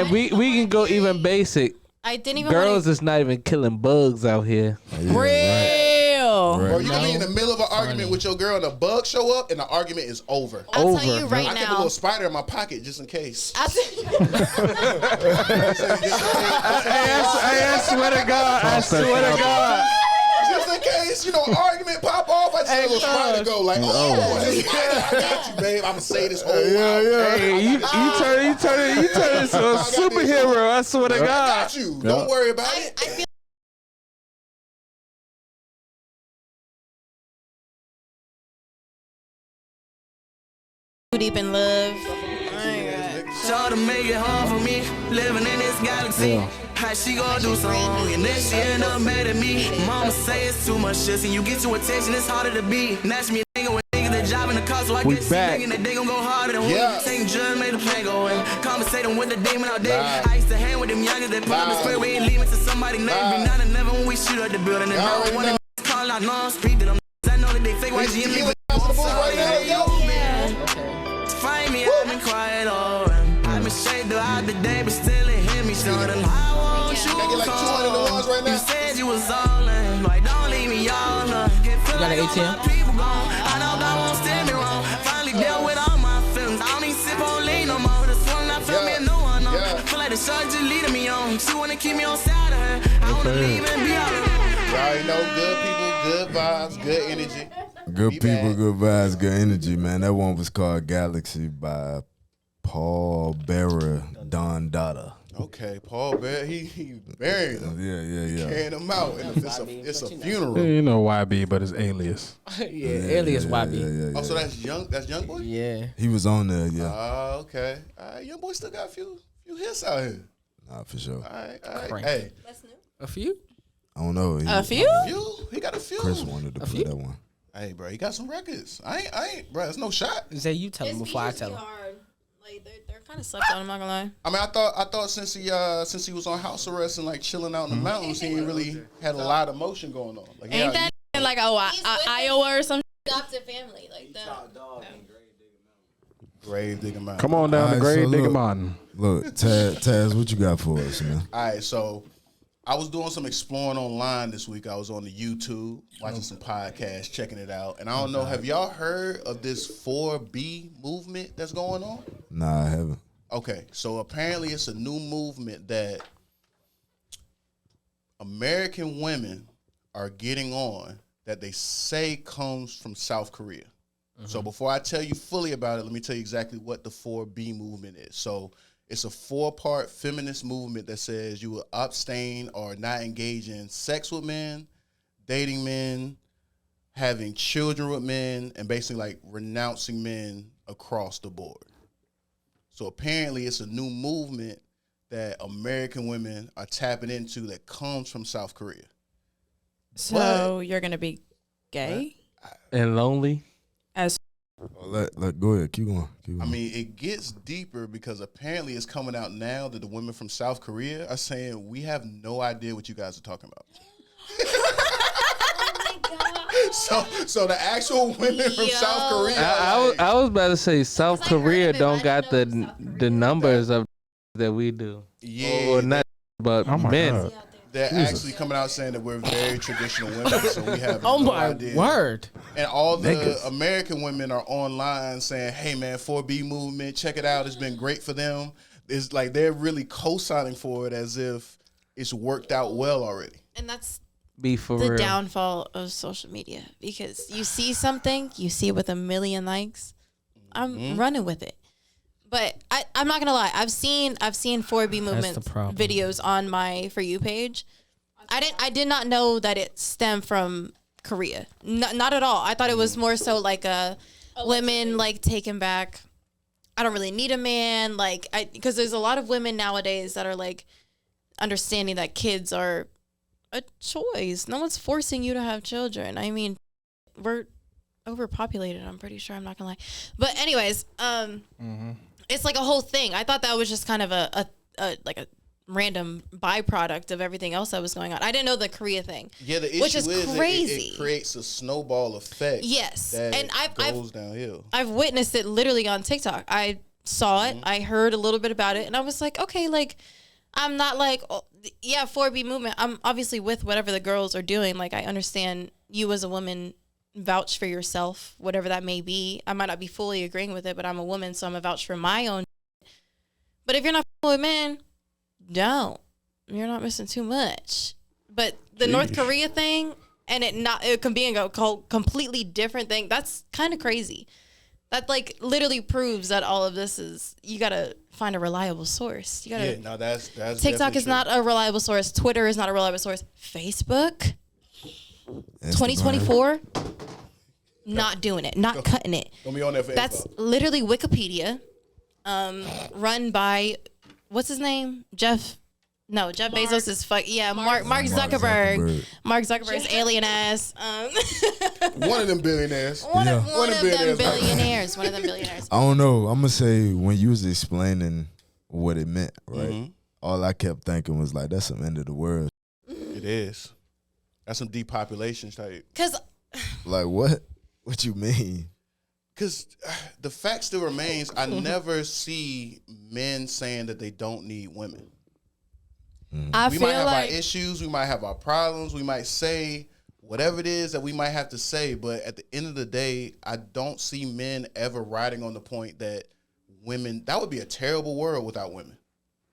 And we can go even basic. I didn't even. Girls is not even killing bugs out here. Yeah, Real. right. Bro, you can be in the middle of an argument with your girl and a bug show up and the argument is over. I'll tell you right I kept a now. little spider in my pocket just in case. I swear to God. I swear to God. Just in case, argument pop off, I just let a little spider go like, I got you, babe. I'm gonna say this whole while. Hey, you turn into a superhero. I swear to I God. got you. Don't worry about it. I feel deep in love. Try to make it hard for me, living in this galaxy. How she gonna do something wrong and then she end up mad at me? Mama say it's too much shit, and you get your attention, it's harder to be. Natch me a nigga with niggas that job in the car, so I guess she thinking that they gon' go harder than we. Same judge made the plan go in, conversating with the demon all day. I used to hang with them youngers that pull up and swear we ain't leaving to somebody name. Be none and never when we shoot up the building. And no one of them call out non-speak to them. I know that they fake white G and me, but find me, I've been quiet all I've been straight throughout the day, but still it hit me shorter. I want you cold. You said you was all in, like don't leave me all alone. You got an ATM? People gone. I know God won't steer me wrong. Finally dealt with all my feelings. I don't even sip on lean no more. This one I feel me and no one on. Feel like the sun just leading me on. She wanna keep me on side of her. I wanna leave and be all alone. You already know, good people, good vibes, good energy. Good people, good vibes, good energy, man. That one was called Galaxy by Paul Bearer, Don Dada. Okay, Paul Bear, he buried him. Yeah. Carrying him out. And it's a funeral. You know YB, but it's alias. Alias YB. Oh, so that's young boy? Yeah. He was on there, yeah. Oh, okay. All right, young boy still got a few hits out here. Nah, for sure. All right. Hey, That's new. A few? I don't know. A few? he got a few. Chris wanted to put that one. Hey, bro, he got some records. I ain't, bro. It's no shot. Say you tell him before I tell him. Hard. Like they're kind of slept on. I'm not gonna lie. I mean, I thought since he was on house arrest and like chilling out in the mountains, he ain't really had a lot of motion going on. Like, Ain't that like Iowa or some adopted family like that? Grave Digger Mountain. Come on down to Grave so Digger look. Mountain. Look, Taz, what you got for us, man? All right, so I was doing some exploring online this week. I was on the YouTube, watching some podcasts, checking it out. And I don't know, have y'all heard of this 4B movement that's going on? Nah, I haven't. Okay, so apparently it's a new movement that American women are getting on that they say comes from South Korea. So before I tell you fully about it, let me tell you exactly what the 4B movement is. So it's a 4-part feminist movement that says you will abstain or not engage in sex with men, dating men, having children with men, and basically like renouncing men across the board. So apparently it's a new movement that American women are tapping into that comes from South Korea. So you're gonna be gay And lonely. as Go ahead. Keep going. I mean, it gets deeper because apparently it's coming out now that the women from South Korea are saying we have no idea what you guys are talking about. So the actual women from South Korea. I was about to say South Korea don't got the numbers of that we do. Yeah, Or not, but men. God. they're actually coming out saying that we're very traditional women, so we have Oh no my idea. word. And all the Niggas. American women are online saying, "Hey man, 4B movement, check it out. It's been great for them." It's like they're really co-signing for it as if it's worked out well already. and that's Be for the real. downfall of social media, because you see something, you see it with 1 million likes, I'm running with it. But I'm not gonna lie, I've seen 4B movement problem. videos on my For You page. I did not know that it stemmed from Korea. Not at all. I thought it was more so like a women like taken back. I don't really need a man, like because there's a lot of women nowadays that are like understanding that kids are a choice. No one's forcing you to have children. I mean, we're overpopulated, I'm pretty sure. I'm not gonna lie. But anyways, it's like a whole thing. I thought that was just kind of a random byproduct of everything else that was going on. I didn't know the Korea thing. Yeah, the issue which is crazy. It creates a snowball effect. Yes, that and goes downhill. I've witnessed it literally on TikTok. I saw it. I heard a little bit about it, and I was like, okay, like, I'm not like, oh, yeah, 4B movement. I'm obviously with whatever the girls are doing. Like, I understand you as a woman vouch for yourself, whatever that may be. I might not be fully agreeing with it, but I'm a woman, so I'm a vouch for my own. But if you're not with men, don't. You're not missing too much. But the North Korea thing, and it can be a completely different thing. That's kind of crazy. That like literally proves that all of this is, you gotta find a reliable source. You gotta. Yeah, no, that's TikTok is true. not a reliable source. Twitter is not a reliable source. Facebook, Instagram. 2024, not doing it, not cutting it. Don't be on there for That's info. literally Wikipedia, run by what's his name? Jeff Bezos is Mark Zuckerberg. Mark Zuckerberg's alien ass. One of them billionaires. One of them billionaires. billionaires. I don't know. I'm gonna say when you was explaining what it meant, right? All I kept thinking was like, that's some end of the world. It is. That's some depopulation type. Cause Like what? What you mean? Because the fact still remains, I never see men saying that they don't need women. I We feel might have like our issues, we might have our problems, we might say whatever it is that we might have to say, but at the end of the day, I don't see men ever riding on the point that women, that would be a terrible world without women.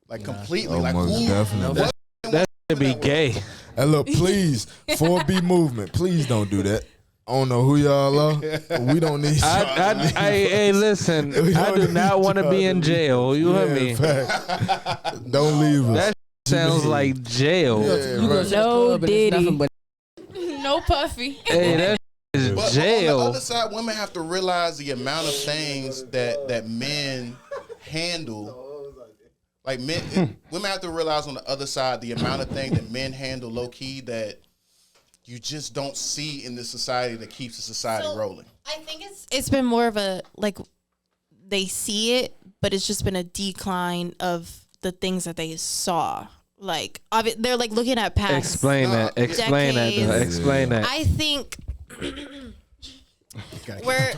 Like completely. Oh, like most who, definitely. That should be gay. Hey, look, please, 4B movement, please don't do that. I don't know who y'all are. We don't need y'all. Hey, listen. I do not want to be in jail. You hear me? Fact. Don't leave us. That sounds like jail. You go to the No club and it's Diddy. nothing but no Puffy. Hey, that is But jail. on the other side, women have to realize the amount of things that men handle. Like women have to realize on the other side the amount of things that men handle low key that you just don't see in this society that keeps the society rolling. I think it's been more of a, like, they see it, but it's just been a decline of the things that they saw. Like, they're like looking at past. Explain that. Explain that. Though. decades. Explain that. I think we're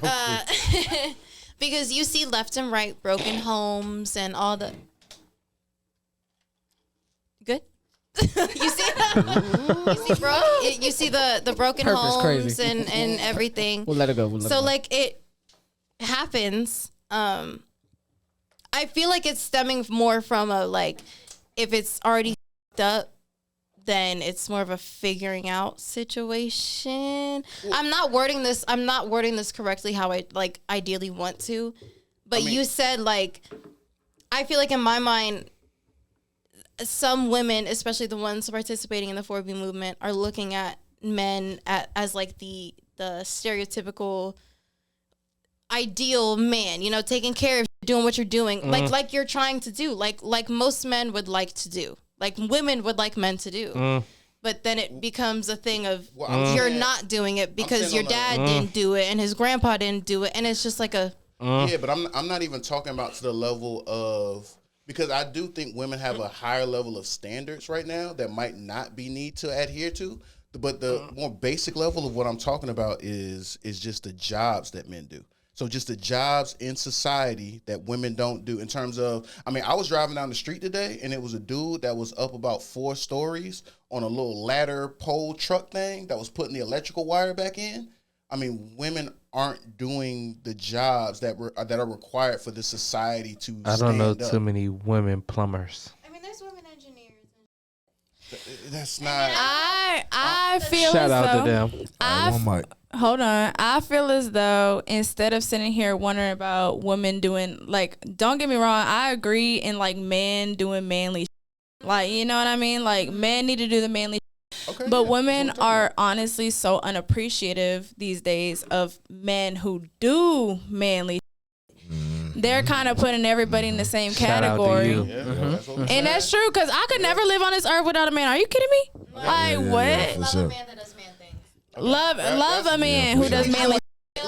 because you see left and right broken homes and all the good. you see the broken Purpose homes crazy. and everything. we'll let it go. We'll let it So go. like it happens. I feel like it's stemming more from a, like, if it's already up, then it's more of a figuring out situation. I'm not wording this correctly how I like ideally want to, but you said, like, I feel like in my mind, some women, especially the ones participating in the 4B movement, are looking at men as like the stereotypical ideal man, you know, taking care of, doing what you're doing, like you're trying to do, like most men would like to do, like women would like men to do. But then it becomes a thing of you're not doing it because your dad didn't do it and his grandpa didn't do it, and it's just like a Yeah, but I'm not even talking about to the level of, because I do think women have a higher level of standards right now that might not be need to adhere to. But the more basic level of what I'm talking about is just the jobs that men do. So just the jobs in society that women don't do in terms of, I mean, I was driving down the street today and it was a dude that was up about 4 stories on a little ladder pole truck thing that was putting the electrical wire back in. I mean, women aren't doing the jobs that are required for this society to I don't know stand up. too many women plumbers. I mean, there's women engineers. That's not. I feel Shout as out though, to them. One mic. Hold on. I feel as though instead of sitting here wondering about women doing, like, don't get me wrong, I agree in, like, men doing manly shit. Like, you know what I mean? Like, men need to do the manly shit. Okay, But yeah, women that's what I'm are honestly so unappreciative these days of men who do manly shit. They're kind of putting everybody in the same Shout out to category. you. Yeah, that's what I'm And saying. that's true, because I could never live on this earth without a man. Are you kidding me? Like, what? For Love sure. a man that does man things. Love a man for who does sure. manly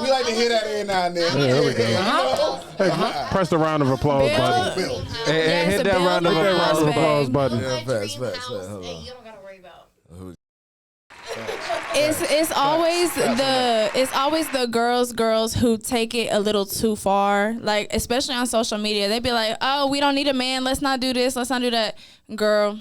We like to hear that every now and then. Here we go. Hey, press the round of applause button. Bill. Hey, Yes, hit a that bill round of for Hit that round of Bang. applause button. Yeah, facts, Dream facts, house, hold and on. you don't gotta worry about. It's always the girls who take it a little too far. Like especially on social media, they be like, "Oh, we don't need a man. Let's not do this. Let's not do that." Girl,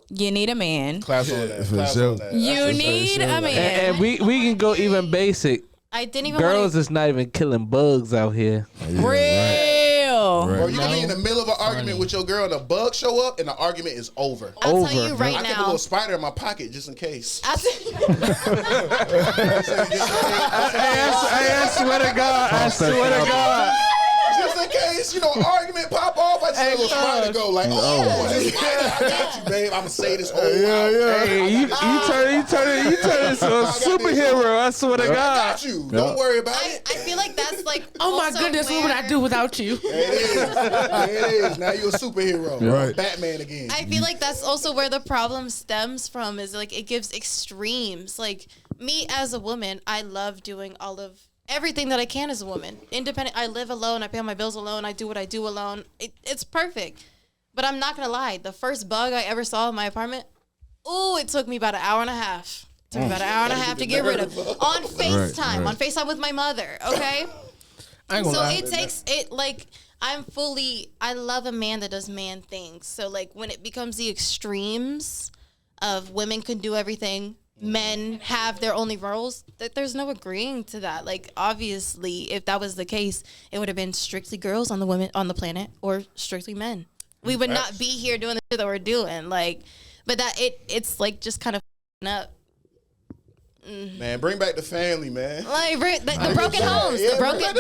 you need a man. Class on that. Class on that. You need a man. And we can go even basic. I didn't even. Girls is not even killing bugs out here. Real. Right. Bro, you can be in the middle of an argument with your girl and a bug show up and the argument is over. I'll tell you right I kept a now. little spider in my pocket just in case. I swear to God. I swear to God. Just in case, argument pop off, I just let a little spider go like, this spider, I got you, babe. I'm gonna say this whole while. Hey, you turn into a superhero. I swear to I God. got you. Don't worry about it. I feel like that's like. Oh my also goodness, what would I where- do without you? It is. Now you're a superhero. Right. Batman again. I feel like that's also where the problem stems from. Is like it gives extremes. Like me as a woman, I love doing all of everything that I can as a woman. Independent. I live alone. I pay my bills alone. I do what I do alone. It's perfect. But I'm not gonna lie. The first bug I ever saw in my apartment, it took me about an hour and a half. It took me about an hour and a half to get rid of. On FaceTime. right. On FaceTime with my mother. Okay. I ain't gonna So lie. it takes it like I love a man that does man things. So like when it becomes the extremes of women can do everything, men have their only roles, that there's no agreeing to that. Like obviously if that was the case, it would have been strictly girls on the planet or strictly men. We would not be here doing the shit that we're doing. Like but that it's like just kind of up. Man, bring back the family, man. Like the broken homes. Yeah, The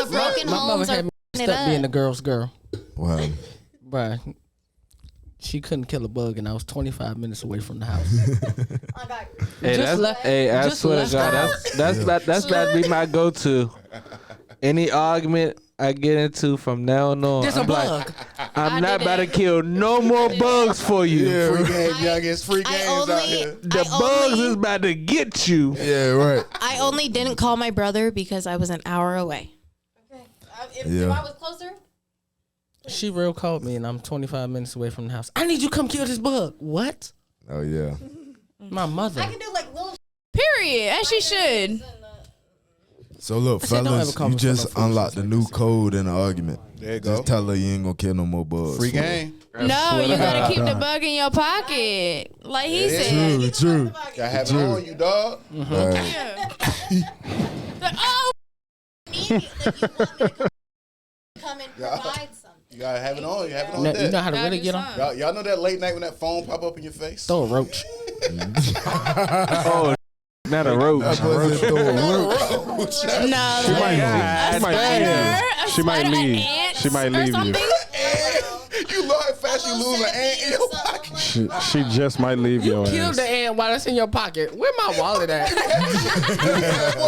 broken My mother homes had are me it stuck being up. the girl's girl. Wow. Bruh, she couldn't kill a bug, and I was 25 minutes away from the house. Hey, I swear to God, that's about to be my go-to. Any argument I get into from now on, There's a I'm like, bug. I'm not about to kill no more bugs for you. Free game, youngest. Free games out here. The bugs is about to get you. Yeah, right. I only didn't call my brother because I was an hour away. Okay. If I was closer. She real called me, and I'm 25 minutes away from the house. I need you to come kill this bug. What? Oh yeah. My mother. I can do like little. Period. As she should. So look, said, don't ever fellas, call you me just for no unlocked the new code in the argument. There you go. Just tell her you ain't gonna kill no more bugs. Free game. No, you gotta keep the bug in your pocket. Like he said. True. Gotta have it on you, dog. Right. Oh. Immediately, you want me to come and provide something. You gotta have it on. You have it on You deck. know how to really get on? Y'all know that late night when that phone pop up in your face? Throw a roach. Oh, not a roach. That was it, though. No, She might, like, she might a She might spider, an leave. ant, She might or leave you. something. You know how fast you lose an ant in your pocket. She just might leave your Kill ass. the ant while it's in your pocket. Where my wallet at? Boy,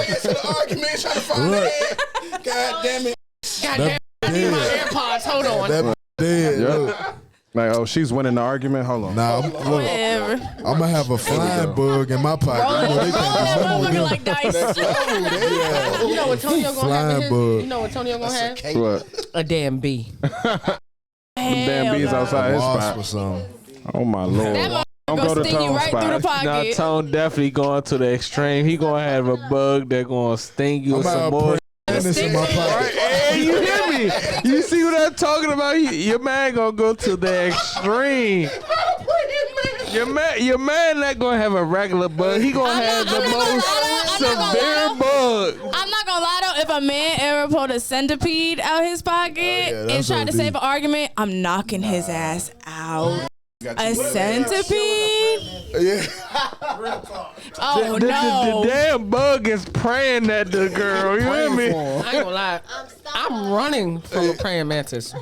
get to the argument trying to find the ant. God damn it. God damn, I need my AirPods. Hold on. That dead. Look. Yep. Like, oh, she's winning the argument. Hold on. Nah, Whatever. I'm gonna have a flying bug in my pocket. You know, they Roll that think motherfucker like dice. You know what Tonyo gonna have Flying in his? bug. You know what Tonyo gonna have? What? A damn bee. Damn bees outside his wasp or spot. something. Oh my lord. That Don't gonna go to sting you Tone's right through the spot. Now pocket. Tone definitely going to the extreme. He gonna have a bug that gonna sting you with I'm some out more. putting this in my pocket. Hey, you hear me? You see what I'm talking about? Your man gonna go to the extreme. Your man not gonna have a regular bug. He gonna have the most severe bug. I'm not gonna lie though, if a man ever pulled a centipede out his pocket and that's tried to OD. save an argument, I'm knocking his ass out. A centipede? Yeah. Oh The no. damn bug is praying at the girl. You hear me? I ain't gonna lie. I'm running from a praying mantis.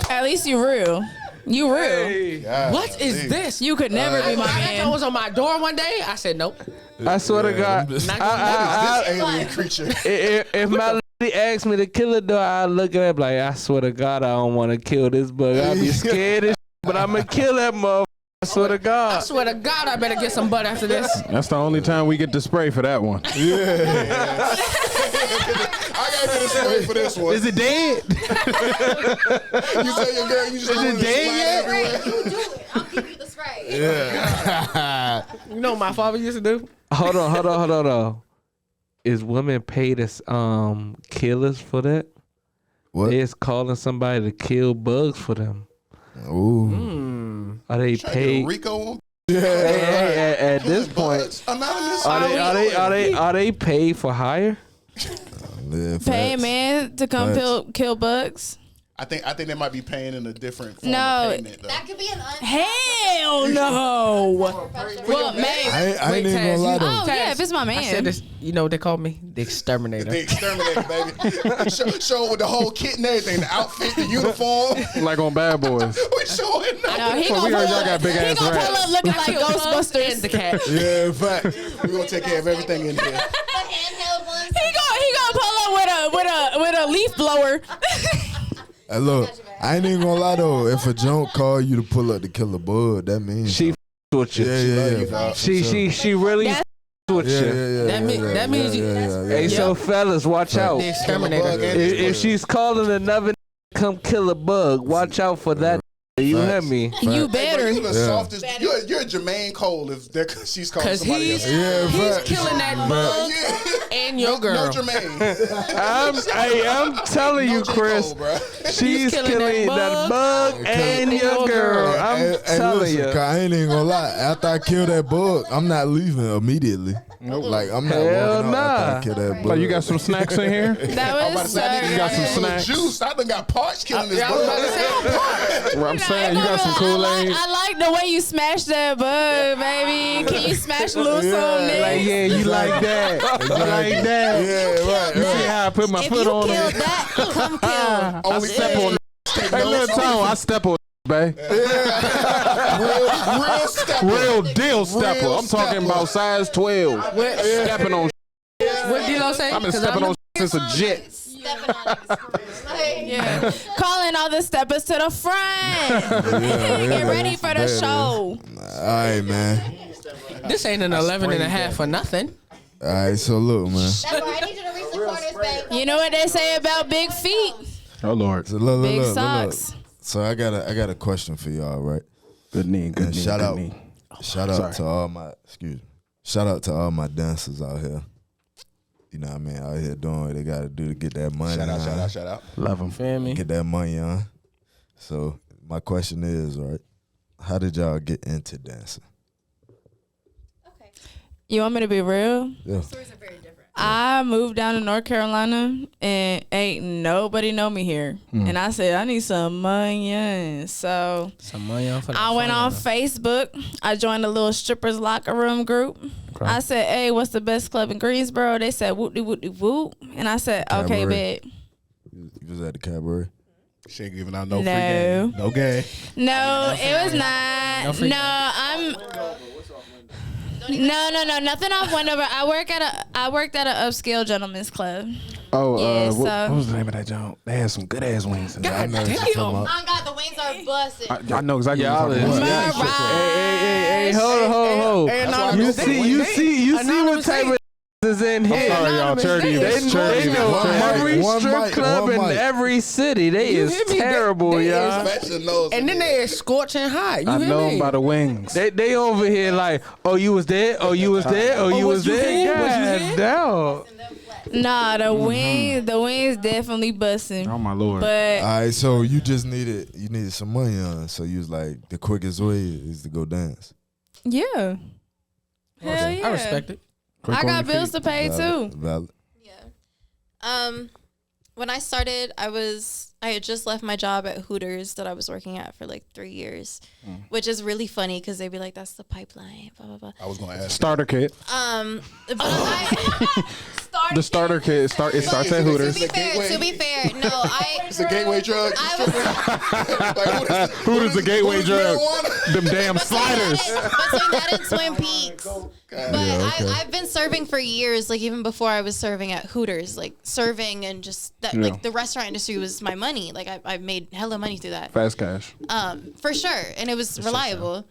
At least you real. You real. Hey, What is this? You could never be my That man. was on my door one day. I said nope. I swear to God, This alien creature. if my lady asks me to kill a dog, I look at her like, I swear to God, I don't want to kill this bug. I'll be scared as but I'm gonna kill that motherfucker. I swear to I God. swear to God, I better get some butt after this. That's the only time we get to spray for that one. I gotta get a spray for this one. Is it dead? You tell your girl you just Is it dead yet? everywhere. You do it. I'll give you the spray. Yeah. You know what my father used to do? Hold on. Is women paid as killers for that? What? They is calling somebody to kill bugs for them. Ooh. Are they Trying to paid? get Rico on. Hey, at this point, Bugs. Anonymous. are they paid for hire? Yeah, Pay a facts. man to come kill bugs. I think they might be paying in a different form No. of payment, though. That could be an Hell no. Well, maybe. I ain't even gonna lie though. Oh yeah, if it's my man. I said this. You know what they call me? The Exterminator. The Exterminator, baby. show with the whole kit and everything, the outfit, the uniform. Like on Bad Boys. We showing No, up. he So gonna we pull heard y'all up. got big He ass gonna pull rats. up looking like Ghostbusters. The cat. Yeah, in fact. We're gonna take care of everything in here. handheld ones. He gonna pull up with a leaf blower. Hey, look, I ain't even gonna lie though. If a junk call you to pull up to kill a bug, that means She with you. yeah. She really That's- with you. That means you. Hey, so fellas, watch out. The Exterminator. If she's calling another come kill a bug, watch out for that. You hear me? You Hey, better. bro, you the softest. You're Jermaine Cole if she's calling 'Cause somebody else. he's killing that bug and your girl. No Jermaine. I'm telling you, J. Chris. Cole, bro. She's killing killing that that bug bug and your girl. I'm telling listen, you. 'cause I ain't even gonna lie. After I kill that bug, I'm not leaving immediately. Like I'm not Hell walking out after I nah. kill that bug. Like you got some snacks in here? That was so You got some good. snacks? Juice. I done got parts killing this I was about to bug. Well, I'm saying you got some Kool-Aid. I like the way you smash that bug, baby. Can you smash loose on Like, it? yeah, you like that. You like that. Yeah, right. You see how I put my If foot you on killed it? that, come kill. Only step on Hey, little Tone, I step on babe. real stepper. Real deal stepper. Real I'm talking stepper. about size 12. Stepping on What D-Lo say? I've been 'Cause I stepping know- on since a jet. Stepping on it is crazy. Yeah. Calling all the steppers to the front. Get ready for the show. All right, man. This ain't an 11 and a half for nothing. All right, so look, man. That's why I need you to reach the corners, babe. You know what they say about big feet? Oh, Lord. So look, Big look. socks. So I got a question for y'all, right? Good knee, good And knee. shout good out, knee. shout out Sorry. to all my shout out to all my dancers out here. You know what I mean? Out here doing what they got to do to get that money. Shout out. Love him. Feel me? Get that money on. So my question is, right? How did y'all get into dancing? You want me to be real? Yeah. Stories are very different. I moved down to North Carolina and ain't nobody know me here. And I said, I need some money. So Some money on for the I went fun. on Facebook. I joined a little strippers locker room group. I said, hey, what's the best club in Greensboro? They said, whoop-de-whoop-de-whoop. And I said, okay, Cabaret. bet. You was at the cabaret? She ain't giving out no free No. game. No game. No, it was not. free- No, nothing off Wendover. I worked at an upscale gentleman's club. Oh, Yeah, what so- was the name of that joint? They had some good ass wings in there. I know what you're talking about. Oh God, the wings are busted. I know exactly Y'all what you're talking is- about. Hey, hold. You see what type of is in here. Sorry, y'all. Charity They events. Charity know events. every One strip mic, club one in mic. every city. They is hear me? terrible, They y'all. Fashion knows. And then they is scorching hot. You I hear know me? them by the wings. They over here like, oh, you was there? Oh, you was there? Oh, you was was you there? here? Was you God damn. Nah, the wings definitely busting. Oh, my Lord. But All right, so you needed some money on. So you was like, the quickest way is to go dance. yeah. Hell yeah. I respect it. Quick I on got your bills feet. to pay too. Valid. When I started, I had just left my job at Hooters that I was working at for like 3 years, which is really funny because they'd be like, "That's the pipeline." Blah blah blah. I was gonna ask. Starter kit. But I The starter kit. It starts at Hooters. To be fair, no, It's a gateway drug. Hooters a gateway drug. Them damn Between sliders. that and Twin Peaks. But I've been serving for years, like even before I was serving at Hooters, like serving and just that, Yeah. like the restaurant industry was my money. Like I made hella money through that, Fast cash. for sure, and it was reliable.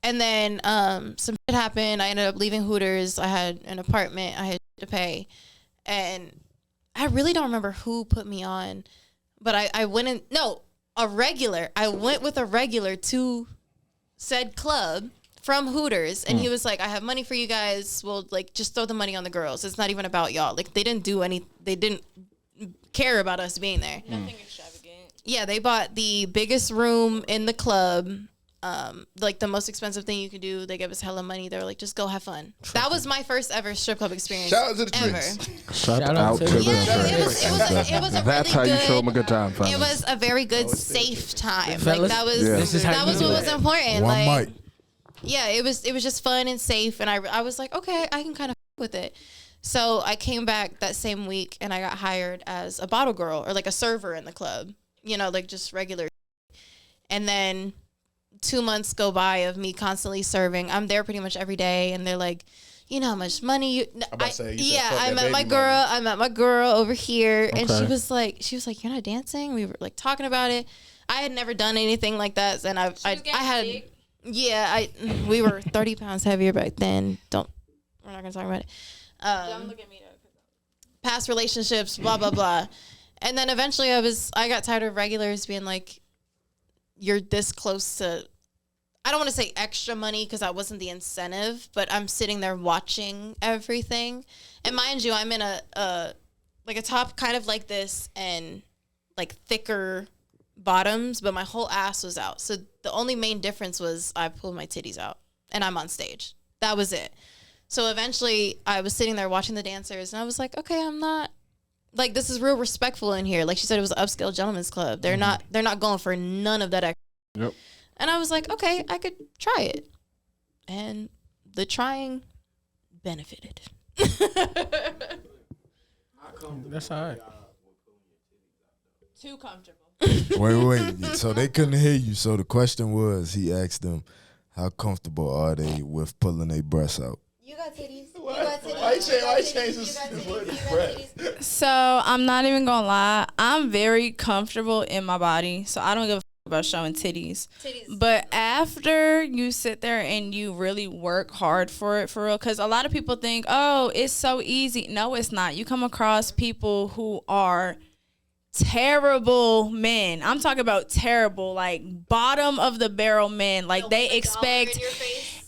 And then some shit happened. I ended up leaving Hooters. I had an apartment I had to pay, and I really don't remember who put me on, but I went in. No, a regular. I went with a regular to said club from Hooters, and he was like, I have money for you guys. Well, like, just throw the money on the girls. It's not even about y'all. Like, they didn't care about us being there. Nothing extravagant. Yeah, they bought the biggest room in the club. Like the most expensive thing you could do. They gave us hella money. They were like, just go have fun. That was my first ever strip club experience. Shout out to the ever. tricks. Shout out to the Yeah, it was a That's really how you good, show them a good time, fellas. It was a very good, safe time. Fellas, Like that was this is how that you was do what it. was important. One Like, mic. yeah, it was just fun and safe, and I was like, okay, I can kind of with it. So I came back that same week, and I got hired as a bottle girl or like a server in the club. You know, like just regular. And then 2 months go by of me constantly serving. I'm there pretty much every day, and they're like, you know how much money you. I met my girl. Money. I met my girl over here, and she was like, you're not dancing. We were like talking about it. I had never done anything like that, and I had. Big. Yeah, we were 30 pounds heavier back then. We're not gonna talk about it. Don't look at me though. Past relationships, blah blah blah, and then eventually I got tired of regulars being like, you're this close to, I don't want to say extra money because that wasn't the incentive, but I'm sitting there watching everything. And mind you, I'm in a top kind of like this and like thicker bottoms, but my whole ass was out. So the only main difference was I pulled my titties out and I'm on stage. That was it. So eventually I was sitting there watching the dancers and I was like, okay, I'm not, like, this is real respectful in here. Like she said, it was an upscale gentleman's club. They're not going for none of that extra. Yep. And I was like, okay, I could try it. And the trying benefited. That's all right. Too comfortable. Wait. So they couldn't hear you. So the question was, he asked them, how comfortable are they with pulling their breasts out? You got titties. Why change this word to breath? So I'm not even gonna lie. I'm very comfortable in my body, so I don't give a about showing titties. But after you sit there and you really work hard for it, for real, because a lot of people think, oh, it's so easy. No, it's not. You come across people who are terrible men. I'm talking about terrible, like bottom of the barrel men. Like they expect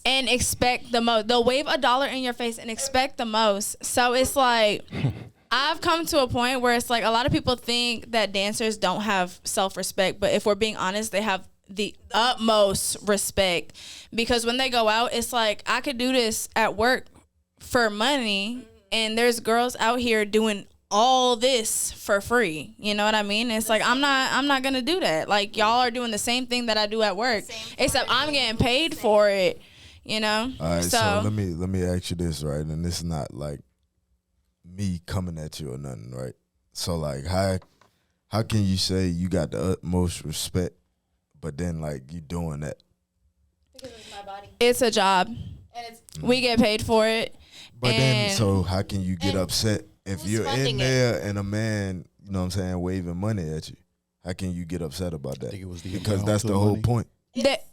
the most. They'll wave $1 in your face and expect the most. So it's like I've come to a point where it's like a lot of people think that dancers don't have self-respect, but if we're being honest, they have the utmost respect, because when they go out, it's like, I could do this at work for money, and there's girls out here doing all this for free. You know what I mean? It's like, I'm not gonna do that. Like, y'all are doing the same thing that I do at work, except I'm getting paid for it, you know? All right, so let me ask you this, right? And this is not like me coming at you or nothing, right? So like, how can you say you got the utmost respect, but then like you doing that? Because it's my body. It's a job, and we get paid for it. But then, so how can you get upset if you're in there and a man, you know what I'm saying, waving money at you? How can you get upset about that? I think it was because that's the whole point.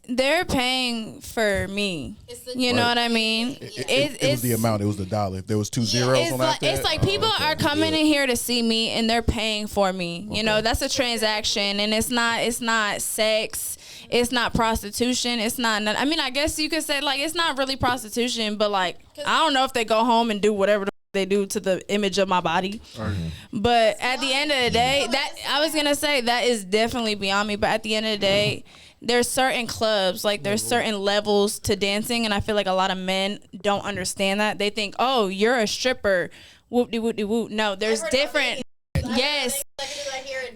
They're paying for me. You know what I mean? It was the amount. It was the dollar. If there was 2 zeros on that, it's like people are coming in here to see me and they're paying for me. You know, that's a transaction, and it's not sex. It's not prostitution. It's not. I mean, I guess you could say like it's not really prostitution, but like I don't know if they go home and do whatever they do to the image of my body. But at the end of the day, that I was gonna say that is definitely beyond me. But at the end of the day, there's certain clubs, like there's certain levels to dancing, and I feel like a lot of men don't understand that. They think, oh, you're a stripper, whoop-de-whoop-de-whoop. No, there's different. Yes.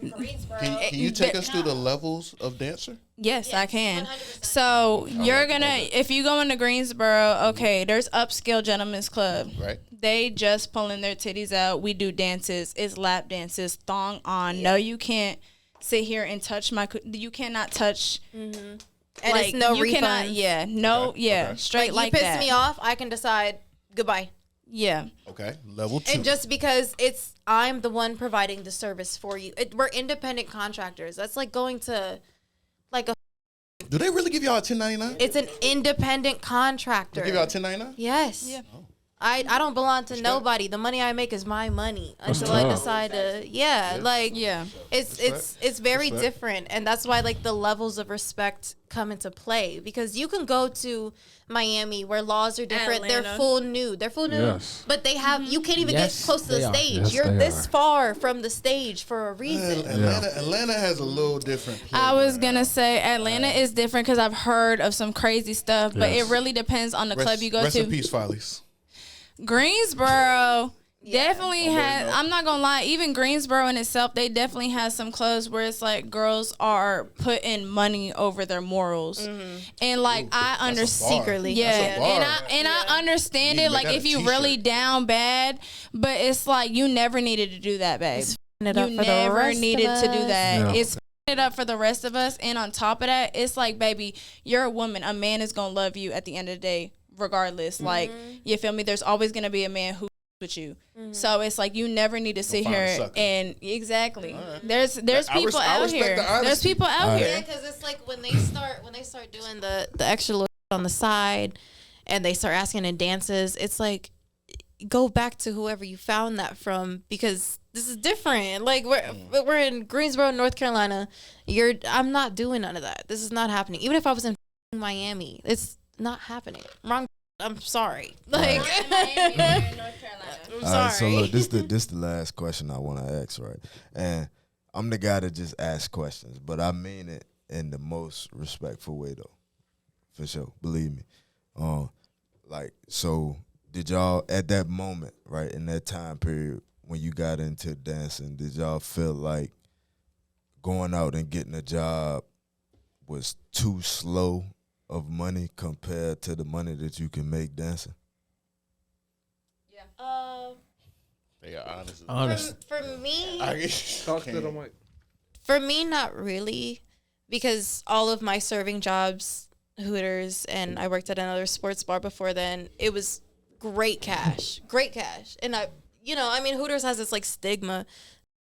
Can you take us through the levels of dancer? Yes, I can. 100%. So you're gonna, if you go into Greensboro, okay, there's Upscale Gentlemen's Club. Right. They just pulling their titties out. We do dances. It's lap dances, thong on. Yeah. No, you can't sit here and touch you cannot touch. Mm-hmm. And like, it's no refund. Straight like you that. piss me off, I can decide goodbye. Yeah. Okay. Level 2. And just because I'm the one providing the service for you. We're independent contractors. That's like going to like a. Do they really give y'all a 1099? It's an independent contractor. They give y'all a 1099? Yes. Yeah. Oh. I don't belong to nobody. The money I make is my money until I decide to. It's very different, and that's why like the levels of respect come into play, because you can go to Miami where laws are different. Atlanta. They're full nude. Yes. But they have you can't even Yes, get close to they the are. stage. Yes, You're they this are. far from the stage for a reason. Atlanta has a little different. I was gonna say Atlanta is different because I've heard of some crazy stuff, but Yes. it really depends on the club you go rest to. in peace, Follies. Greensboro definitely has. I'm not gonna lie. Even Greensboro in itself, they definitely has some clubs where it's like girls are putting money over their morals, and like I understand Secretly. Yeah, That's a bar. and I understand You need it. to Like make that if a you t-shirt. really down bad, but it's like you never needed to do that, babe. It up You for the never rest of needed to do us. that. Yeah. It's it up for the rest of us, and on top of that, it's like, baby, you're a woman. A man is gonna love you at the end of the day, regardless. Like, you feel me? There's always gonna be a man who with you. So it's like you never need to sit find a here sucker. and exactly. There's I people I out respect here. the honesty. There's people out Yeah, here. because it's like when they start doing the extra little on the side, and they start asking in dances. It's like, go back to whoever you found that from, because this is different. Like we're in Greensboro, North Carolina. I'm not doing none of that. This is not happening. Even if I was in Miami, it's not happening. Wrong. I'm sorry. Like I'm All sorry. right, so look, this the last question I want to ask, right? And I'm the guy that just asks questions, but I mean it in the most respectful way, though, for sure. Believe me. Like, so did y'all at that moment, right, in that time period when you got into dancing, did y'all feel like going out and getting a job was too slow of money compared to the money that you can make dancing? They are honest. Honest. For me, Talk to the mic. For me, not really, because all of my serving jobs, Hooters, and I worked at another sports bar before then, it was great cash. And Hooters has this like stigma.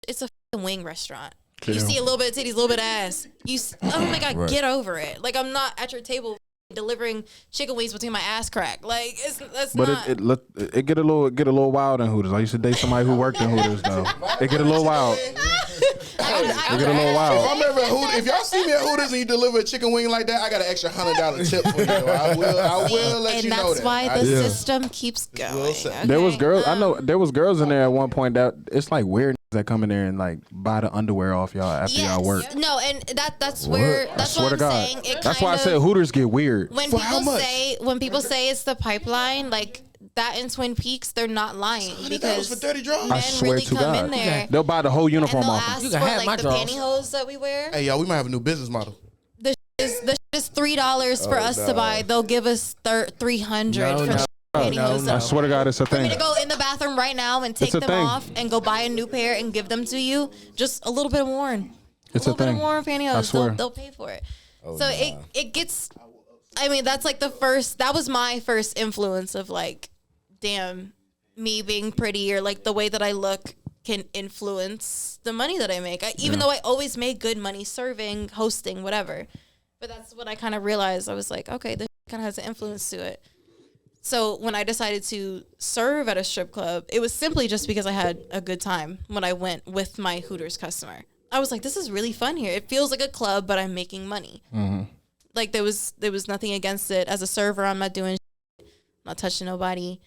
It's a f***ing wing restaurant. You Yeah. see a little bit of titties, a little bit of ass. Oh my God, Right. get over it. Like, I'm not at your table delivering chicken wings between my ass crack. Like, that's But not. it get a little wild in Hooters. I used to date somebody who worked in Hooters though. It get a little wild. It get a little If wild. I'm ever at Hooters, if y'all see me at Hooters and you deliver a chicken wing like that, I got an extra $100 tip for you. I will let and you know that's that. why the system keeps going. will say. There was okay? girls. I know there was girls in there at one point that it's like weird that come in there and like buy the underwear off y'all after y'all work. No, and that's where I that's swear what to I'm God. saying. That's why I said Hooters get weird. when people say it's the pipeline, like that in Twin Peaks, they're not lying, $100 because for dirty draws. I men swear really to come God. in there They'll buy the whole and uniform they'll off. ask You for can have like my the draws. pantyhose that we wear. Hey, y'all, we might have a new business model. The shit is $3 for us to buy. They'll give us $300 No, for no, the pantyhose. no. I swear to God, it's a For me thing. to go in the bathroom right now and take It's a them thing. off and go buy a new pair and give them to you, just a little bit of worn. It's a a little bit thing. of worn pantyhose. I swear. They'll pay for it. It gets. I mean, that's like that was my first influence of like, damn, me being pretty or like the way that I look can influence the money that I make. Even though I always made good money serving, hosting, whatever. But that's what I kind of realized. I was like, okay, this kind of has an influence to it. So when I decided to serve at a strip club, it was simply just because I had a good time when I went with my Hooters customer. I was like, this is really fun here. It feels like a club, but I'm making money. Like there was nothing against it. As a server, I'm not doing shit, not touching nobody.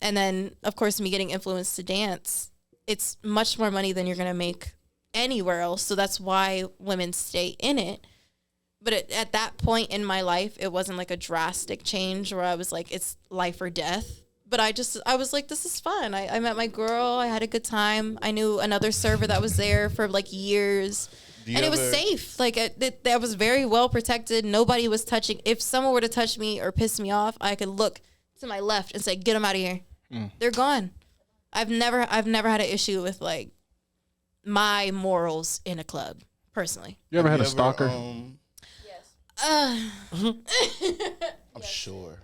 And then, of course, me getting influenced to dance, it's much more money than you're going to make anywhere else. So that's why women stay in it. But at that point in my life, it wasn't like a drastic change where I was like, it's life or death. But I was like, this is fun. I met my girl. I had a good time. I knew another server that was there for like years. And it was safe. Like that was very well protected. Nobody was touching. If someone were to touch me or piss me off, I could look to my left and say, get them out of here. They're gone. I've never had an issue with like my morals in a club, personally. You ever had a stalker? I'm sure.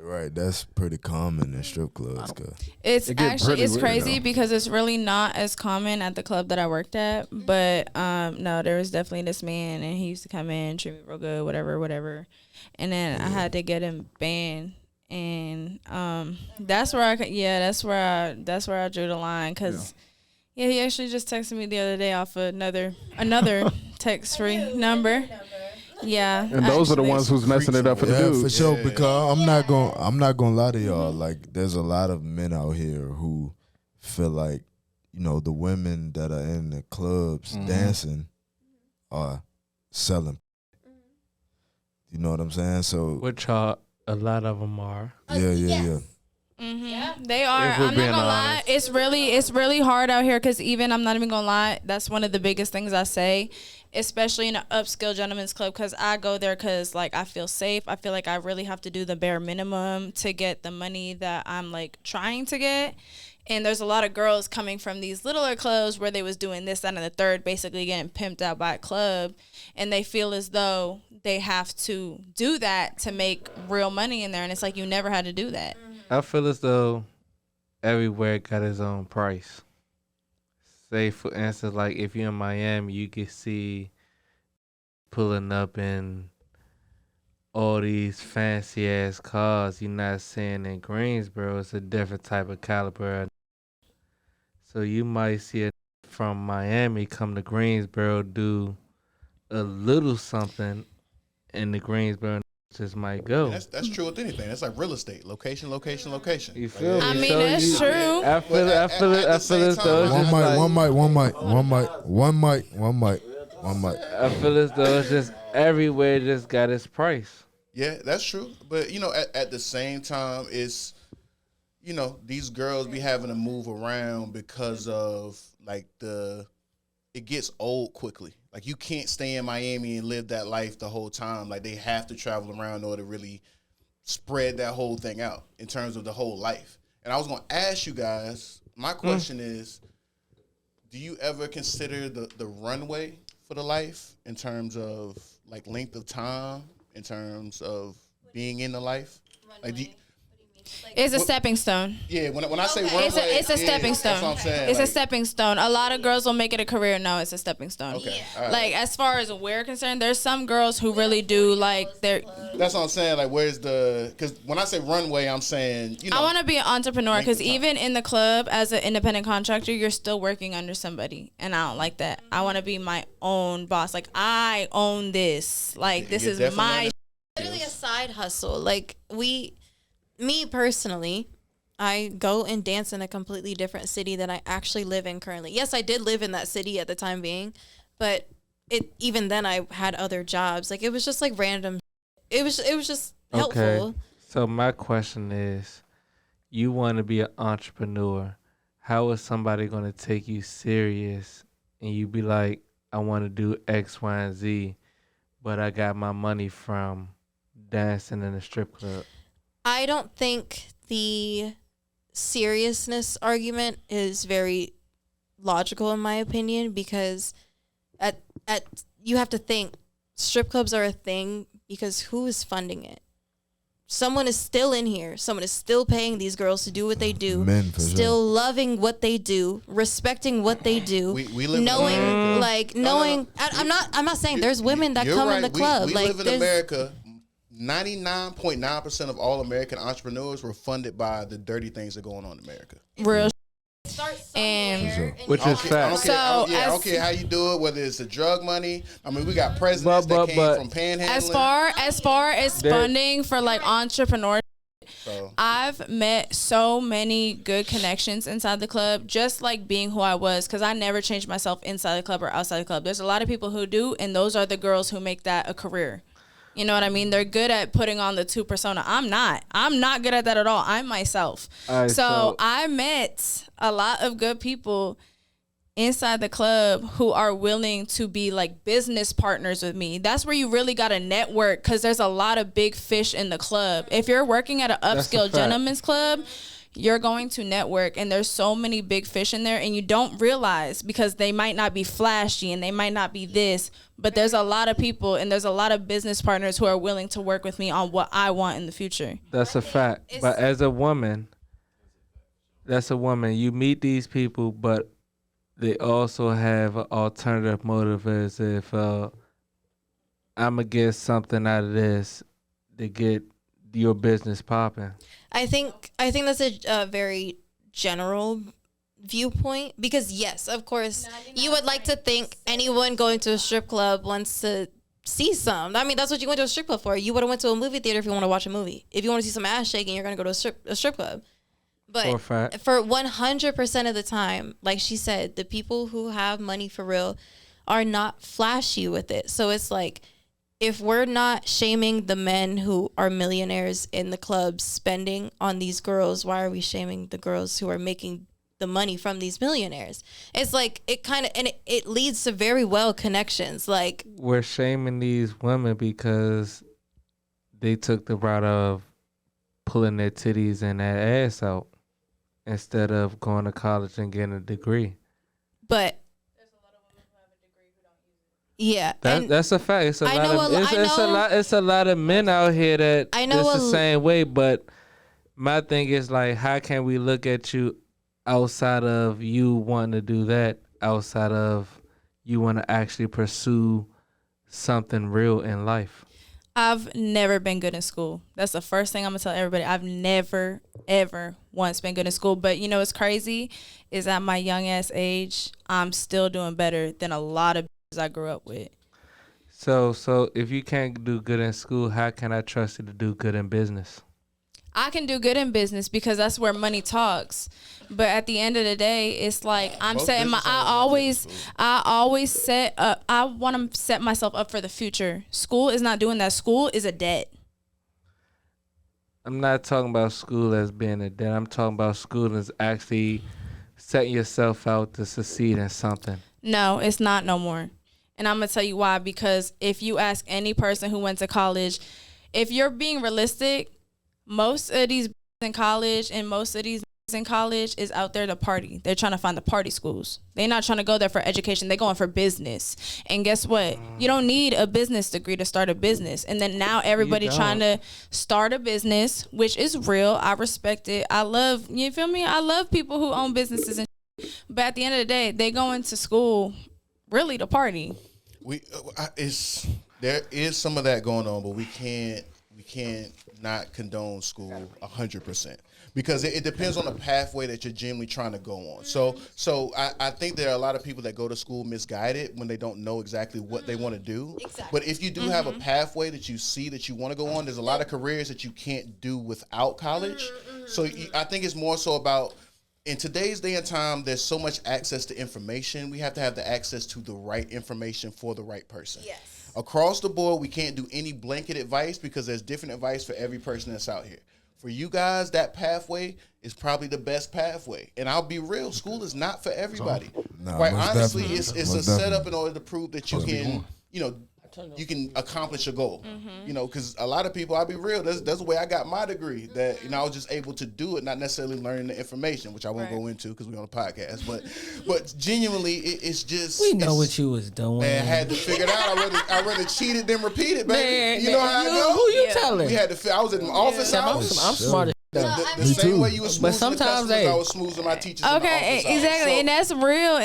Right, that's pretty common in strip clubs. It's It get actually really it's weird, crazy though. because it's really not as common at the club that I worked at. But no, there was definitely this man, and he used to come in, treat me real good, whatever. And then I had to get him banned. and that's where I drew the line because he actually just texted me the other day off another text free number. Yeah, and those are the ones who's messing it up for the dudes. For sure. Because I'm not gonna lie to y'all. Like, there's a lot of men out here who feel like, the women that are in the clubs dancing are selling. You know what I'm saying? So, which a lot of them are. Yeah. Mm-hmm. They are. I'm not gonna lie. It's really hard out here because I'm not even gonna lie. That's one of the biggest things I say, especially in an upscale gentleman's club, because I go there because like I feel safe. I feel like I really have to do the bare minimum to get the money that I'm like trying to get. And there's a lot of girls coming from these littler clubs where they was doing this, that, and the third, basically getting pimped out by a club. And they feel as though they have to do that to make real money in there. And it's like, you never had to do that. I feel as though everywhere got its own price. Say, for instance, like if you're in Miami, you can see pulling up in all these fancy ass cars. You're not seeing in Greensboro. It's a different type of caliber. So you might see it from Miami come to Greensboro, do a little something, and the Greensboro just might go. That's true with anything. That's like real estate. Location. You feel me? I mean, So that's true. I feel as though One mic. I feel as though it's just everywhere just got its price. Yeah, that's true. But, at the same time, it's, these girls be having to move around because of, like, it gets old quickly. Like, you can't stay in Miami and live that life the whole time. Like, they have to travel around in order to really spread that whole thing out in terms of the whole life. And I was going to ask you guys, my question is, do you ever consider the runway for the life in terms of, like, length of time, in terms of being in the life? Like, It's a stepping stone. Yeah, when I say runway, it's a stepping stone. That's what I'm saying. It's a stepping stone. A lot of girls will make it a career. No, it's a stepping stone. Okay. All right. Like, as far as we're concerned, there's some girls who really do like their. That's what I'm saying. Like, where's because when I say runway, I'm saying I want to be an entrepreneur because even in the club as an independent contractor, you're still working under somebody, and I don't like that. I want to be my own boss. Like, I own this. Like, this is my. Literally a side hustle. Like me personally, I go and dance in a completely different city than I actually live in currently. Yes, I did live in that city at the time being, but even then I had other jobs. Like, it was just like random. It was just helpful. Okay. So my question is, you want to be an entrepreneur. How is somebody going to take you serious and you be like, I want to do X, Y, and Z, but I got my money from dancing in a strip club? I don't think the seriousness argument is very logical in my opinion, because at you have to think strip clubs are a thing because who is funding it? Someone is still in here. Someone is still paying these girls to do what they do. Men, for still loving what they do, respecting what they do. We live knowing, in America. like knowing. I'm not saying there's women that come right. in the club. We like live in America. 99.9% of all American entrepreneurs were funded by the dirty things that are going on in America. Real. And which is fact. I don't care how you do it, whether it's the drug money. I mean, we got presidents that came from panhandling. As far as funding for like entrepreneurs, I've met so many good connections inside the club, just like being who I was, because I never changed myself inside the club or outside the club. There's a lot of people who do, and those are the girls who make that a career. You know what I mean? They're good at putting on the two persona. I'm not good at that at all. I'm myself. Right, so I met a lot of good people inside the club who are willing to be like business partners with me. That's where you really got to network, because there's a lot of big fish in the club. If you're working at an upscale gentleman's club, you're going to network, and there's so many big fish in there, and you don't realize, because they might not be flashy and they might not be this, but there's a lot of people and there's a lot of business partners who are willing to work with me on what I want in the future. That's a fact. But as a woman, you meet these people, but they also have an alternative motive, as if I'm going to get something out of this to get your business popping. I think that's a very general viewpoint because yes, of course, you would like to think anyone going to a strip club wants to see some. I mean, that's what you went to a strip club for. You would have went to a movie theater if you want to watch a movie. If you want to see some ass shaking, you're gonna go to a strip club. But for 100% of the time, like she said, the people who have money for real are not flashy with it. So it's like, if we're not shaming the men who are millionaires in the clubs spending on these girls, why are we shaming the girls who are making the money from these millionaires? It's like it kind of, and it leads to very well connections. Like, we're shaming these women because they took the route of pulling their titties and that ass out instead of going to college and getting a degree. But there's a lot of women who have a degree who don't use it. Yeah, that's a fact. It's a lot of men out here that it's the same way. But my thing is like, how can we look at you outside of you wanting to do that, outside of you want to actually pursue something real in life? I've never been good in school. That's the first thing I'm gonna tell everybody. I've never, ever once been good in school. But you know what's crazy is at my young ass age, I'm still doing better than a lot of I grew up with. So if you can't do good in school, how can I trust you to do good in business? I can do good in business because that's where money talks. But at the end of the day, it's like I'm setting my. I always set up. I want to set myself up for the future. School is not doing that. School is a debt. I'm not talking about school as being a debt. I'm talking about school as actually setting yourself out to succeed in something. No, it's not no more. And I'm gonna tell you why. Because if you ask any person who went to college, if you're being realistic, most of these in college and most of these in college is out there to party. They're trying to find the party schools. They're not trying to go there for education. They're going for business. And guess what? You don't need a business degree to start a business. And then now everybody trying to start a business, which is real. I respect it. I love, you feel me? I love people who own businesses and but at the end of the day, they go into school really to party. There is some of that going on, but we can't not condone school 100%. Because it depends on the pathway that you're genuinely trying to go on. So I think there are a lot of people that go to school misguided when they don't know exactly what they want to do. Exactly. But if you do have a pathway that you see that you want to go on, there's a lot of careers that you can't do without college. So I think it's more so about, in today's day and time, there's so much access to information. We have to have the access to the right information for the right person. Yes. Across the board, we can't do any blanket advice because there's different advice for every person that's out here. For you guys, that pathway is probably the best pathway. And I'll be real, school is not for everybody. Quite honestly, it's a setup in order to prove that you can, you can accomplish your goal. Because a lot of people, I'll be real, that's the way I got my degree, that I was just able to do it, not necessarily learning the information, which I won't go into because we're on a podcast. But genuinely, it's just, we know what you was doing. Man, I had to figure it out. I rather cheated than repeated, baby. You know how I go? Who you telling? We had to. I was in my office hours. I'm smart. The same way you were smoothing, but sometimes I was smoothing my teachers. Okay, exactly, and that's real,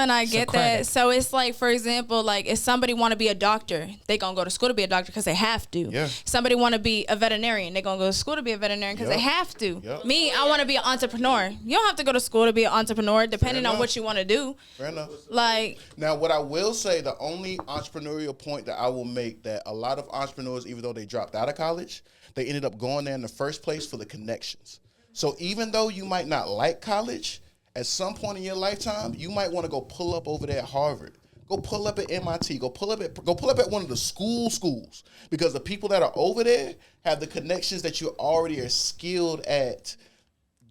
and I get that. So it's like, for example, like if somebody want to be a doctor, they gonna go to school to be a doctor because they have to. Yeah. Somebody want to be a veterinarian, they gonna go to school to be a veterinarian because they have to. Yep. Me, I want to be an entrepreneur. You don't have to go to school to be an entrepreneur, depending on what you want to do. Fair enough. Like, now, what I will say, the only entrepreneurial point that I will make, that a lot of entrepreneurs, even though they dropped out of college, they ended up going there in the first place for the connections. So even though you might not like college, at some point in your lifetime, you might want to go pull up over there at Harvard. Go pull up at MIT. Go pull up at one of the schools, because the people that are over there have the connections that you already are skilled at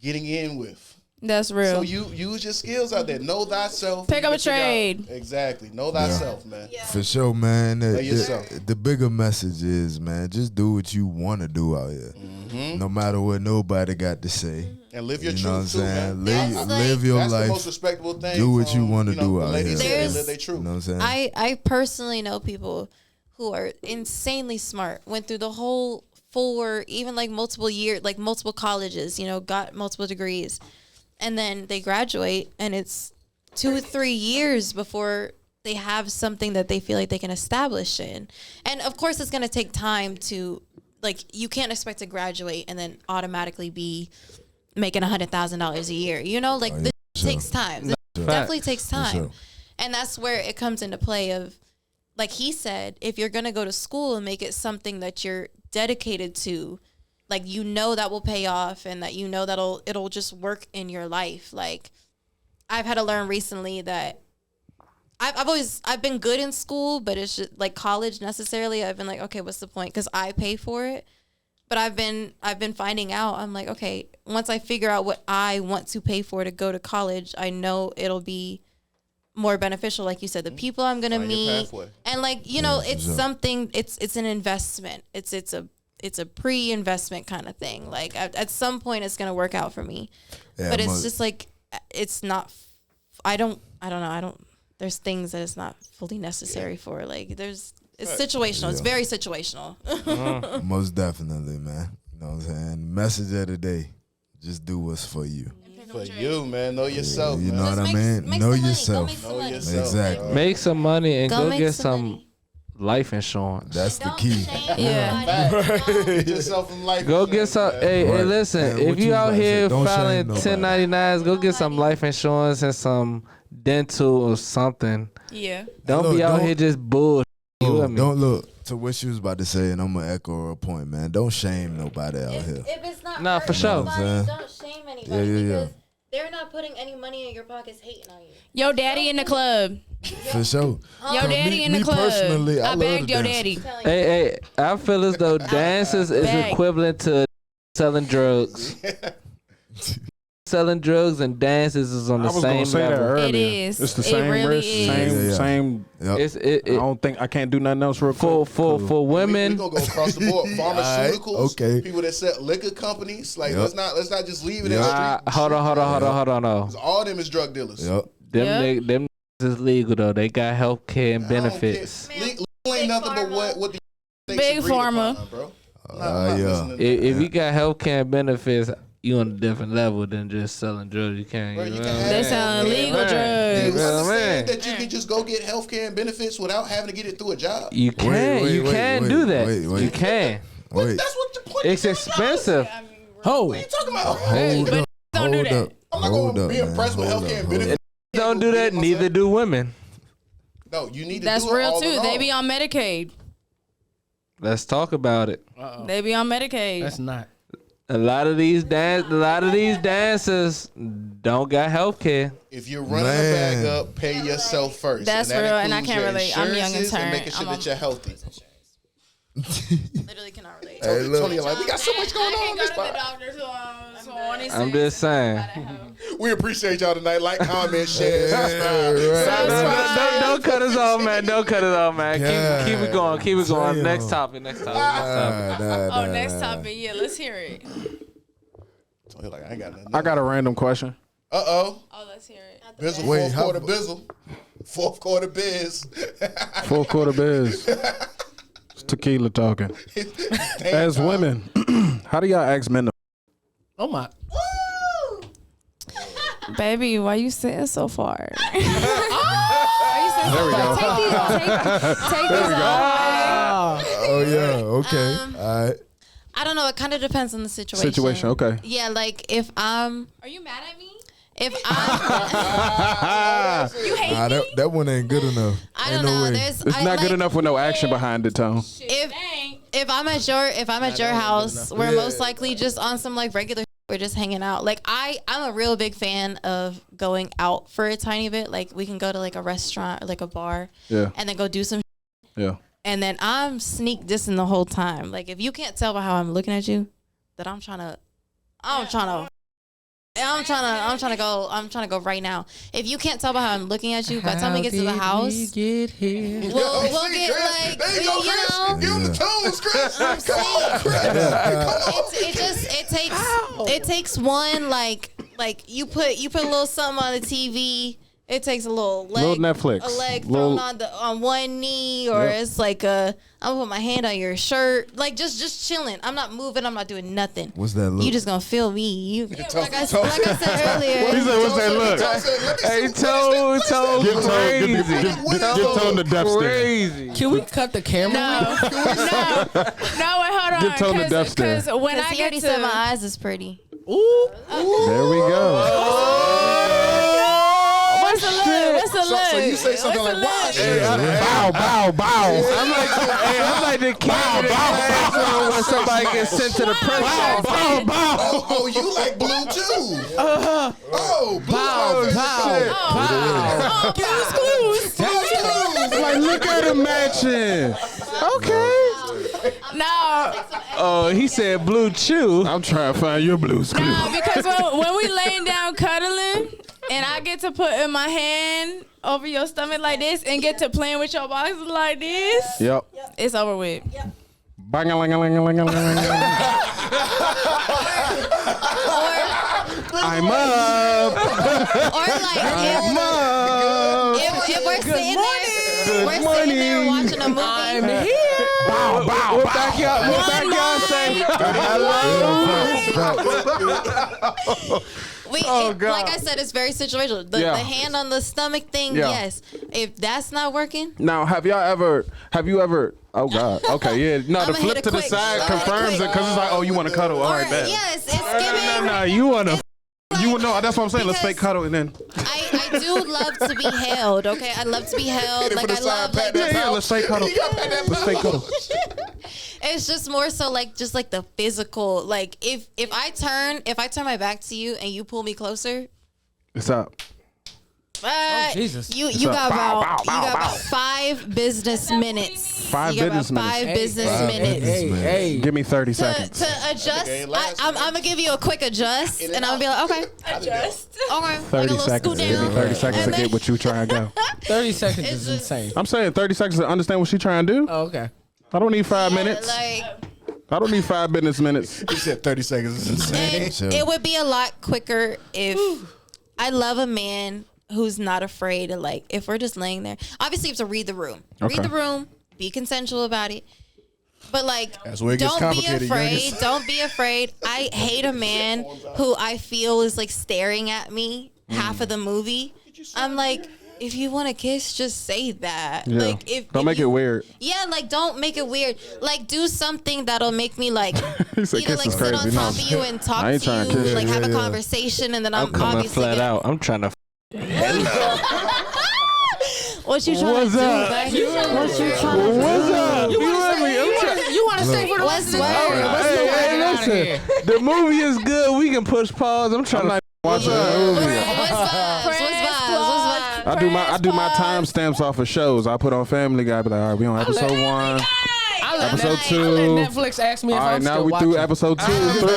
getting in with. That's real. So you use your skills out there. Know thyself. Pick up a trade. Exactly. Know thyself, man. Yeah. For sure, man. The bigger message is, man, just do what you want to do out here. Mm-hmm. No matter what nobody got to say. And live your truth too, man. Live your life. That's the most respectable thing. Do what you want to do out here. They live their truth. You know what I'm saying? I personally know people who are insanely smart, went through the whole 4, even like multiple years, like multiple colleges, got multiple degrees. And then they graduate, and it's 2 or 3 years before they have something that they feel like they can establish in. And of course, it's going to take time to like you can't expect to graduate and then automatically be making $100,000 a year. You know, like this takes time. This definitely takes time. Sure. And that's where it comes into play of, like he said, if you're going to go to school and make it something that you're dedicated to, like, you know, that will pay off and that, you know, it'll just work in your life. Like, I've had to learn recently that I've been good in school, but it's just like college necessarily. I've been like, okay, what's the point? Cause I pay for it. But I've been finding out, I'm like, okay, once I figure out what I want to pay for to go to college, I know it'll be more beneficial. Like you said, the people I'm going to meet, and like, you know, it's something, it's an investment. It's a pre-investment kind of thing. Like at some point it's going to work out for me, but it's just like, it's not, I don't know. There's things that it's not fully necessary for. Like it's situational. Yeah. It's very situational. Most definitely, man. You know what I'm saying? Message of the day. Just do what's for you. For you, man. Know yourself. You know man. what I mean? Know yourself. Know yourself. Exactly. Make some money and go get some life insurance. That's the key. Get yourself some life Go insurance, get some. man. Hey, listen. Hey, if you out here don't filing shame nobody. 1099s, go get some life insurance and some dental or something. Yeah. Don't be out here just bull. Don't look to what she was about to say, and I'm gonna echo her point, man. Don't shame nobody out here. If it's not Nah, for sure. don't shame anybody Yeah. because they're not putting any money in your pockets hating on you. Yo, daddy in the club. For sure. Yo, daddy in the club. Personally, I love begged to your dance. daddy. Hey, I feel as though dances is Bag. equivalent to selling drugs. Selling drugs and dances is on the I was same gonna say that level. earlier. It is. It's the It same really risk, is. same. Yep. I don't think I can't do nothing else real quick. For We women. gonna go across the board. Pharmaceuticals, okay. people that sell liquor companies. Like Yep. let's not just leave it Yep. at street. Hold on. No. 'Cause all them is drug dealers. Yep. Them is legal though. They got health care and I don't benefits. care. Legal ain't nothing but what the states Big agreed pharma. upon, bro. Yeah. listening to If you got health care and benefits, you on a different level than just selling drugs. You can't. Bro, You you know can what I have They mean? selling legal Do you drugs. Yeah, understand man. that you can just go get health care and benefits without having to get it through a job? You can. wait, You wait, can wait, do that. wait. You can. Wait. That's what the point. It's expensive. Ho. What are you talking about? Hold up. don't do Hold that. up. I'm not Hold gonna up, be man. impressed with Hold healthcare up, and hold benefits. up. Don't do that. Neither do women. No, you need to That's do it real all too. along. They be on Medicaid. Let's talk about it. They be on Medicaid. That's not. A lot of these dancers don't got health care. If you're running Man. a bag up, pay yourself first. That's that real, and I includes can't your relate. I'm young and insurances turned. making sure I'm that on- you're healthy. Literally cannot relate. Hey, look. Tony, like, we got so much going on this pod. I'm just saying. We appreciate y'all tonight. Like, comment, share, Yeah, subscribe. right. Don't cut us off, man. Don't cut us off, man. Keep it going. Keep it going. Damn. Next topic. Next topic. Nah, Oh, next topic. Yeah, let's hear it. Tony, like, I ain't got nothing. I got a random question. Oh, Oh, let's hear it. Bizzle, Wait, fourth how- quarter Bizzle. Fourth quarter Biz. Full quarter biz. It's tequila talking. As women, how do y'all ask men to? Oh my. Baby, why you sitting so far? There we go. Take these off. Oh yeah. Okay. All right. I don't know. It kind of depends on the situation. Situation. Okay. Yeah, like if I'm, Are you mad at me? if I'm, You hate Nah, me? that one ain't good enough. I Ain't don't no know. way. There's, It's not good enough with no action behind it, Tone. If I'm at your house, we're most likely just on some like regular. We're just hanging out. Like I'm a real big fan of going out for a tiny bit. Like we can go to like a restaurant or like a bar, Yeah. and then go do some. Yeah. And then I'm sneak dissing the whole time. Like if you can't tell by how I'm looking at you, that I'm trying to go right now. If you can't tell by how I'm looking at you, by the time we get to the house, Get here. we'll get like, There you go, you Chris. know. Give him the tones, Chris. I'm Come on, saying. Chris. It takes one like you put a little something on the TV It takes a little leg, Little Netflix. a leg Little- thrown on one knee, or Yep. it's like I'm gonna put my hand on your shirt, like just chilling. I'm not moving. I'm not doing nothing. What's that look? You just gonna feel me. You, like I Toe- said earlier. He said, "What's that look?" Hey, Toe crazy. Give Tone the death stare. Crazy. Can we cut the camera? No, no, wait, hold on. Give Tone the death stare. Because when I he get already to said my eyes is pretty. Ooh. There we go. what's the look? What's the look? So you say something like, "Wow, shit." Bow, bow, bow. I'm like the kid when somebody gets sent to the prison. Bow, bow. Oh, you like blue too? Oh, blue. Like, look at him matching. Okay. No, Oh, he said blue chew. I'm trying to find your blues clue. no, because when we laying down cuddling, and I get to put in my hand over your stomach like this, and get to playing with your boxes like this, Yep. it's over with. Bang-a-ling-a-ling-a-ling-a-ling. I'm up. Or like I'm up. if we're sitting Good there, we're sitting there morning. watching a movie. I'm here. Bow, bow, What bow. backyard say? Like I said, it's very situational. The hand on the stomach thing, Yeah. yes. If that's not working, Now, have you ever, oh God, okay, yeah. No, the I'ma hit flip a to the quick- side I'ma hit a confirms it quick- because it's like, oh, you want to cuddle? All right, bet. yes, it's giving. No, you wanna. You know, that's what I'm saying. Let's fake cuddle and then. I do love to be held. Okay, I love to be held. Like I love like Yeah, let's fake cuddle. Let's fake cuddle. it's just more so like just like the physical. Like if I turn my back to you and you pull me closer, What's up? Jesus. You up? got Bow, about bow, bow, bow. 5 business minutes. Five you got business about minutes. 5 business Five minutes. business Hey. Give me 30 To, seconds. to adjust, Okay, last I'm gonna give you a quick adjust, and I'm gonna be like, okay, Adjust. okay, like a 30 little seconds. scoot Give me down. 30 seconds to And then- get what you trying to go. 30 seconds It's is just- insane. I'm saying 30 seconds to understand what she trying to do. Oh, okay. I don't need 5 minutes. Like, I don't need 5 business minutes. He said 30 seconds is insane. and Sure. it would be a lot quicker if I love a man who's not afraid of like if we're just laying there. Obviously, you have to read the room. Okay. Read the room. Be consensual about it. But like, That's where it gets don't be complicated, afraid. youngest. Don't be afraid. I hate a man who I feel is like staring at me half of the movie. I'm like, if you want to kiss, just say that. Yeah. Like, if Don't make it you- weird. Yeah, like don't make it weird. Like do something that'll make me like He said either kiss like is sit on crazy. top No. of you and talk I ain't to trying you, to kiss. like have a Yeah. conversation, and then I'm Coming obviously flat gonna- out. I'm trying to. What you trying What's to do, up? baby? What you trying to do? What's up? You with me? You want to stay for the What's rest of the word? night? What's the word? Hey, listen. The movie is good. We can push pause. I'm trying to watch the movie. What's vibes? What's vibes? What's vibes? I do my timestamps off of shows. I put on Family Guy, be like, all right, we on episode 1. I let Episode Netflix- 2. I let Netflix ask me if All right, I'm now still we watching. through episode 2, 3.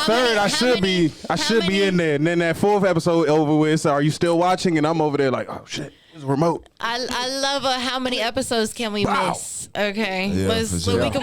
Third, I should be in there. And then that 4th episode over with. So are you still watching? And I'm over there like, oh shit, there's a remote. I love how many episodes can we miss? Okay, Yeah, for so sure. we could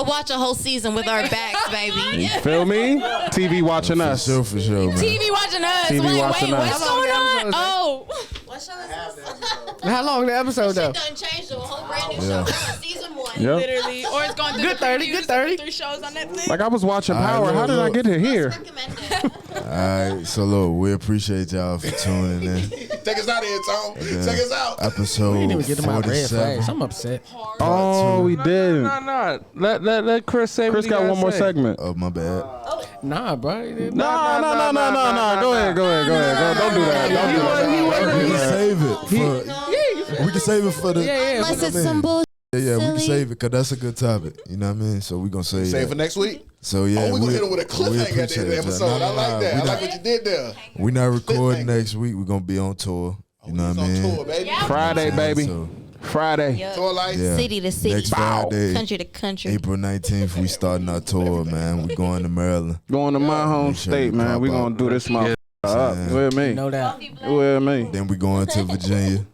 watch a whole season with our backs, baby. You feel me? TV watching us. For sure, man. TV watching us. TV wait, watching us. what's going on? Oh, What show is this? How long the episode though? Done changed to a whole brand new Yeah. show. Season 1. Yep. literally. Or it's going through Good 30, good 30. 3 shows on Netflix. Like I was watching All right, Power. How did I look. get to here? Recommended. All right, so look, we appreciate y'all for tuning in. Take us out of here, Tom. Take us out. Episode We didn't even get to my red 47. flags. I'm upset. Oh, we did. No. Let Chris say. Chris what he got gotta one more say. segment. Oh, my bad. Nah, bro. No. Go ahead. Go. Don't do that. Don't do that. We can save it for. We can save it for the. Unless it's some bullshit. Yeah, we can silly. save it because that's a good topic. You know what I mean? So we gonna save Save that. for next week. So yeah, Oh, we're going to hit him with a we cliffhanger at the end of appreciate the y'all. episode. No, I like that. I like what you did there. We not recording Cliffhanger. next week. We're gonna be on tour. You know He's what I on mean? tour, baby. Friday, baby. So, Friday. Tour life. yeah. City to city. Next Friday, Country to country. April 19th, we starting our tour, man. We going to Maryland. Going to my home Make sure state, you man. pop We out. gonna do this motherfucker up. Yeah. With me. You know that. With me. Then we going to Virginia.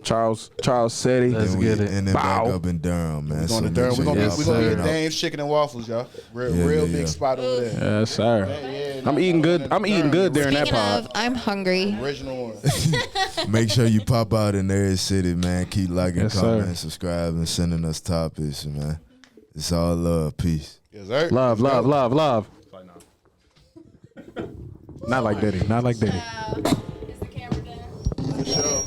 Charles City. Let's Then we get it. and then back Bow. up in Durham, man. We're So going to make Durham. sure We're y'all going to sir. be pulling at up. Dave's Chicken and Waffles, y'all. Real Yeah, real yeah, big yeah. spot over there. Yes, sir. Yeah, I'm eating good. I'm eating good during that Speaking pod. of, I'm hungry. Original one. Make sure you pop out in every city, man. Keep liking, Yes, sir. commenting, subscribing, sending us topics, man. It's all love. Peace. Yes, sir. Love, love, love, love. Not like Diddy. Not like Diddy. Is the camera done? For sure.